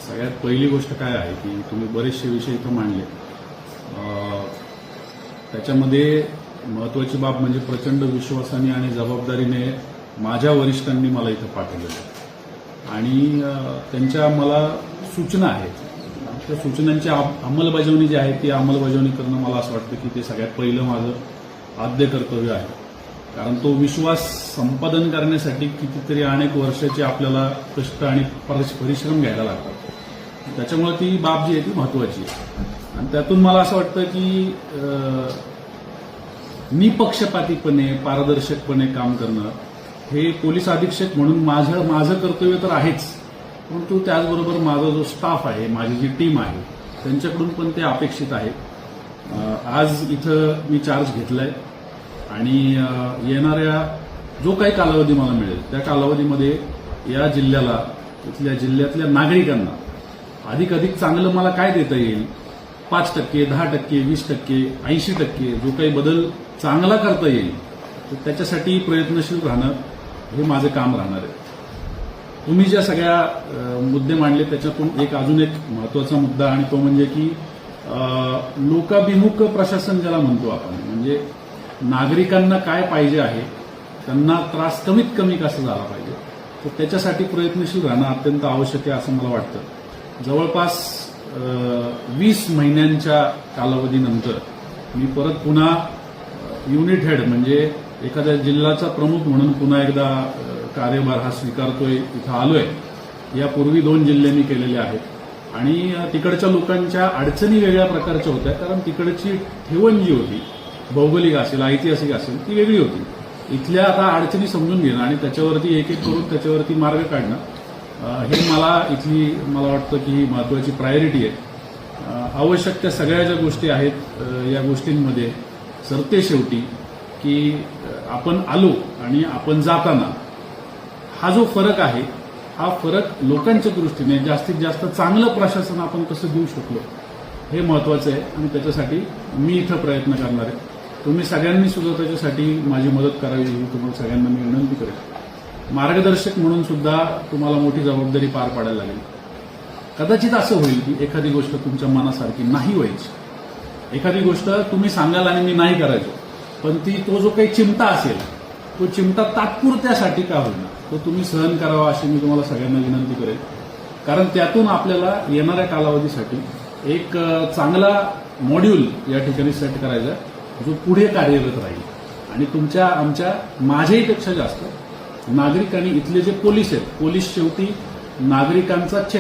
सगळ्यात पहिली गोष्ट काय आहे की तुम्ही बरेचसे विषय इथं मांडले. त्याच्यामध्ये महत्त्वाची बाब म्हणजे प्रचंड विश्वासाने आणि जबाबदारीने माझ्या वरिष्ठांनी मला इथं पाठवलेलं आहे आणि त्यांच्या मला सूचना आहेत. त्या सूचनांची अंमलबजावणी जी आहे ती अंमलबजावणी करणं मला असं वाटतं की ते सगळ्यात पहिलं माझं आद्य कर्तव्य आहे. कारण तो विश्वास संपादन करण्यासाठी कितीतरी अनेक वर्षाचे आपल्याला कष्ट आणि परिश्रम घ्यायला लागतात. त्याच्यामुळे ती बाब जी आहे ती महत्त्वाची आहे आणि त्यातून मला असं वाटतं की निपक्षपातीपणे पारदर्शकपणे काम करणं हे पोलीस अधीक्षक म्हणून माझं कर्तव्य तर आहेच, परंतु त्याचबरोबर माझा जो स्टाफ आहे, माझी जी टीम आहे त्यांच्याकडून पण ते अपेक्षित आहे. आज इथं मी चार्ज घेतलाय आणि येणाऱ्या जो काही कालावधी मला मिळेल त्या कालावधीमध्ये या जिल्ह्याला, इथल्या जिल्ह्यातल्या नागरिकांना अधिकाधिक चांगलं मला काय देता येईल, 5%, 10%, 20%, 80% जो काही बदल चांगला करता येईल तर त्याच्यासाठी प्रयत्नशील राहणं हे माझं काम राहणार आहे. तुम्ही ज्या सगळ्या मुद्दे मांडले त्याच्यातून अजून एक महत्त्वाचा मुद्दा आणि तो म्हणजे की लोकाभिमुख प्रशासन ज्याला म्हणतो आपण, म्हणजे नागरिकांना काय पाहिजे आहे, त्यांना त्रास कमीत कमी कसा झाला पाहिजे तर त्याच्यासाठी प्रयत्नशील राहणं अत्यंत आवश्यक आहे असं मला वाटतं. जवळपास 20 महिन्यांच्या कालावधीनंतर मी परत पुन्हा युनिट हेड म्हणजे एखाद्या जिल्ह्याचा प्रमुख म्हणून पुन्हा एकदा कार्यभार हा स्वीकारतोय, इथं आलोय. यापूर्वी 2 जिल्हे मी केलेले आहेत आणि तिकडच्या लोकांच्या अडचणी वेगळ्या प्रकारच्या होत्या, कारण तिकडची ठेवण जी होती, भौगोलिक असेल ऐतिहासिक असेल, ती वेगळी होती. इथल्या आता अडचणी समजून घेणं आणि त्याच्यावरती एक एक करून त्याच्यावरती मार्ग काढणं हे मला वाटतं की ही महत्त्वाची प्रायोरिटी आहे. आवश्यक त्या सगळ्या ज्या गोष्टी आहेत या गोष्टींमध्ये सरते शेवटी की आपण आलो आणि आपण जाताना हा जो फरक आहे हा फरक लोकांच्या दृष्टीने जास्तीत जास्त चांगलं प्रशासन आपण कसं देऊ शकलो हे महत्त्वाचं आहे आणि त्याच्यासाठी मी इथं प्रयत्न करणार आहे. तुम्ही सगळ्यांनी सुद्धा त्याच्यासाठी माझी मदत करावी ही तुम्हाला सगळ्यांना मी विनंती करेन. मार्गदर्शक म्हणून सुद्धा तुम्हाला मोठी जबाबदारी पार पाडायला लागेल. कदाचित असं होईल की एखादी गोष्ट तुमच्या मनासारखी नाही व्हायची, एखादी गोष्ट तुम्ही सांगाल आणि मी नाही करायचो, पण तो जो काही चिमटा असेल तो चिमटा तात्पुरत्यासाठी का होईना तो तुम्ही सहन करावा अशी मी तुम्हाला सगळ्यांना विनंती करेन. कारण त्यातून आपल्याला येणाऱ्या कालावधीसाठी एक चांगला मॉड्यूल या ठिकाणी सेट करायचा जो पुढे कार्यरत राहील आणि माझ्याही पेक्षा जास्त नागरिक आणि इथले जे पोलीस आहेत, पोलीस शेवटी नागरिकांचा